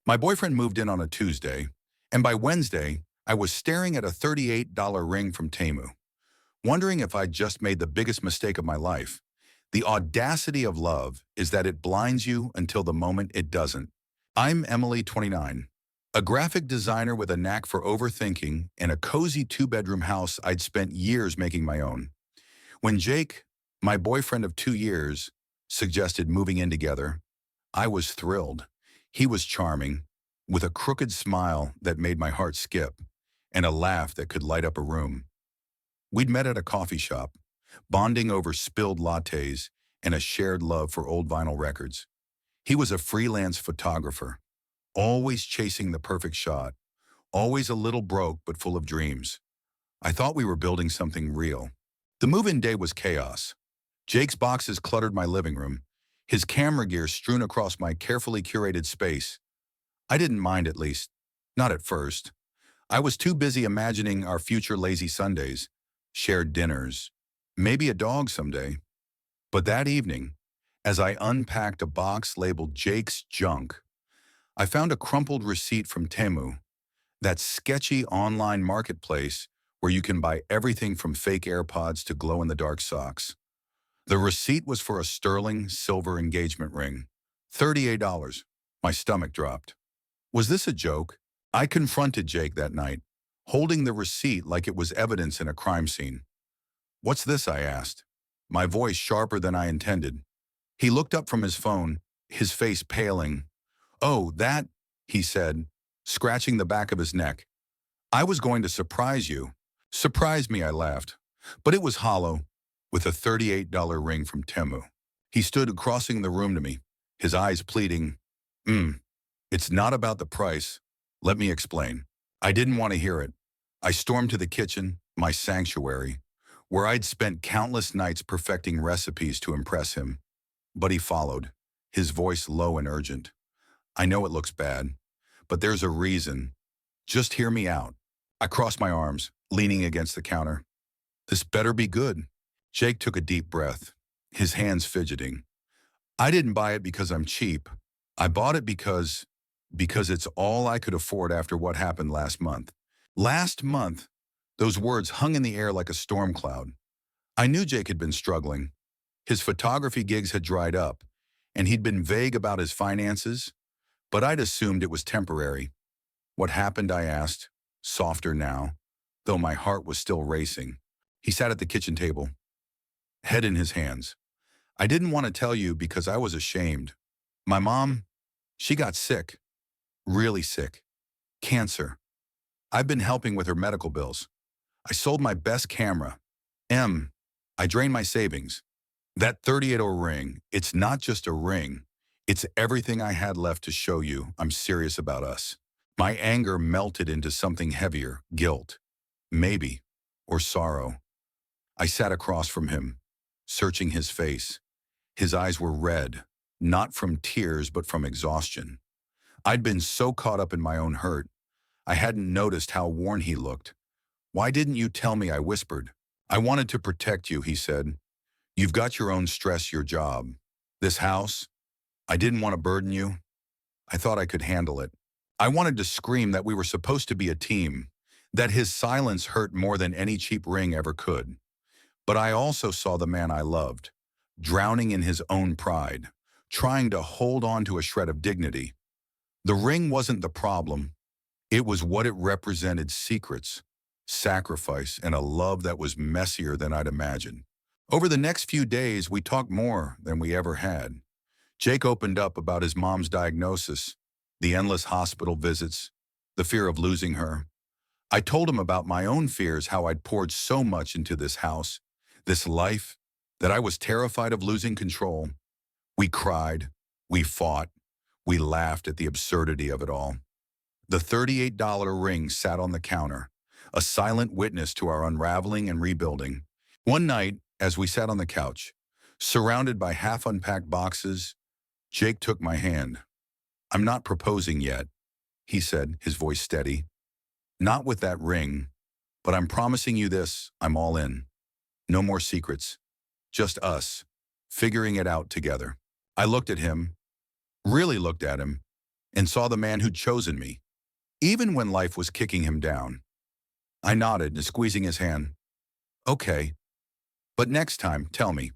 My boyfriend moved in on a Tuesday, and by Wednesday, I was staring at a $38 ring from Temu, wondering if I'd just made the biggest mistake of my life. The audacity of love is that it blinds you until the moment it doesn't. I'm Emily, 29, a graphic designer with a knack for overthinking and a cozy two-bedroom house I'd spent years making my own. When Jake, my boyfriend of 2 years, suggested moving in together, I was thrilled. He was charming, with a crooked smile that made my heart skip, and a laugh that could light up a room. We'd met at a coffee shop, bonding over spilled lattes and a shared love for old vinyl records. He was a freelance photographer, always chasing the perfect shot, always a little broke but full of dreams. I thought we were building something real. The move-in day was chaos. Jake's boxes cluttered my living room, his camera gear strewn across my carefully curated space. I didn't mind, at least. Not at first. I was too busy imagining our future lazy Sundays, shared dinners, maybe a dog someday. But that evening, as I unpacked a box labeled Jake's Junk, I found a crumpled receipt from Temu, that sketchy online marketplace where you can buy everything from fake AirPods to glow-in-the-dark socks. The receipt was for a sterling silver engagement ring. $38. My stomach dropped. Was this a joke? I confronted Jake that night, holding the receipt like it was evidence in a crime scene. "What's this?" I asked, my voice sharper than I intended. He looked up from his phone, his face paling. "Oh, that," he said, scratching the back of his neck. "I was going to surprise you." "Surprise me," I laughed. But it was hollow, with a $38 ring from Temu. He stood crossing the room to me, his eyes pleading. It's not about the price. Let me explain." I didn't want to hear it. I stormed to the kitchen, my sanctuary, where I'd spent countless nights perfecting recipes to impress him. But he followed, his voice low and urgent. "I know it looks bad, but there's a reason. Just hear me out." I crossed my arms, leaning against the counter. "This better be good." Jake took a deep breath, his hands fidgeting. "I didn't buy it because I'm cheap. I bought it because it's all I could afford after what happened last month." Last month, those words hung in the air like a storm cloud. I knew Jake had been struggling. His photography gigs had dried up, and he'd been vague about his finances, but I'd assumed it was temporary. "What happened?" I asked, softer now, though my heart was still racing. He sat at the kitchen table, head in his hands. "I didn't want to tell you because I was ashamed. My mom, she got sick. Really sick. Cancer. I've been helping with her medical bills. I sold my best camera. I drained my savings. That 38 ring, it's not just a ring. It's everything I had left to show you I'm serious about us." My anger melted into something heavier, guilt, maybe, or sorrow. I sat across from him, searching his face. His eyes were red, not from tears but from exhaustion. I'd been so caught up in my own hurt, I hadn't noticed how worn he looked. "Why didn't you tell me?" I whispered. "I wanted to protect you," he said. "You've got your own stress, your job. This house, I didn't want to burden you. I thought I could handle it." I wanted to scream that we were supposed to be a team, that his silence hurt more than any cheap ring ever could. But I also saw the man I loved, drowning in his own pride, trying to hold on to a shred of dignity. The ring wasn't the problem. It was what it represented: secrets, sacrifice, and a love that was messier than I'd imagined. Over the next few days, we talked more than we ever had. Jake opened up about his mom's diagnosis, the endless hospital visits, the fear of losing her. I told him about my own fears, how I'd poured so much into this house, this life, that I was terrified of losing control. We cried, we fought, we laughed at the absurdity of it all. The $38 ring sat on the counter, a silent witness to our unraveling and rebuilding. One night, as we sat on the couch, surrounded by half-unpacked boxes, Jake took my hand. "I'm not proposing yet," he said, his voice steady. "Not with that ring, but I'm promising you this: I'm all in. No more secrets. Just us, figuring it out together." I looked at him, really looked at him, and saw the man who'd chosen me, even when life was kicking him down. I nodded and squeezing his hand. Okay, but next time, tell me,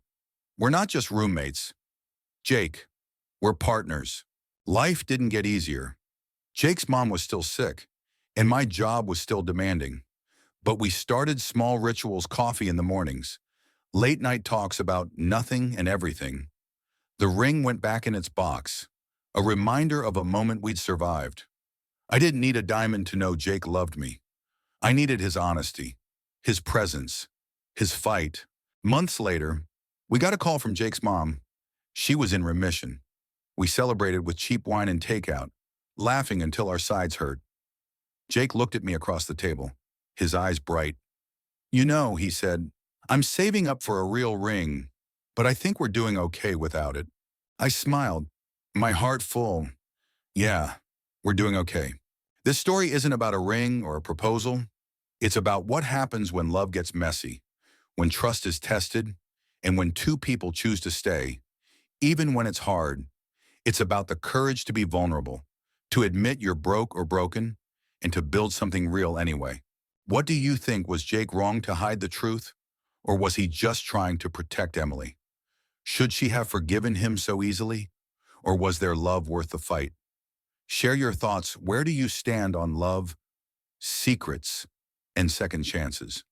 we're not just roommates. Jake, we're partners. Life didn't get easier. Jake's mom was still sick, and my job was still demanding. But we started small rituals, coffee in the mornings, late night talks about nothing and everything. The ring went back in its box, a reminder of a moment we'd survived. I didn't need a diamond to know Jake loved me. I needed his honesty, his presence, his fight. Months later, we got a call from Jake's mom. She was in remission. We celebrated with cheap wine and takeout, laughing until our sides hurt. Jake looked at me across the table, his eyes bright. You know, he said, I'm saving up for a real ring, but I think we're doing okay without it. I smiled, my heart full. Yeah, we're doing okay. This story isn't about a ring or a proposal. It's about what happens when love gets messy, when trust is tested, and when two people choose to stay, even when it's hard. It's about the courage to be vulnerable, to admit you're broke or broken, and to build something real anyway. What do you think? Was Jake wrong to hide the truth? Or was he just trying to protect Emily? Should she have forgiven him so easily? Or was their love worth the fight? Share your thoughts. Where do you stand on love, secrets, and second chances?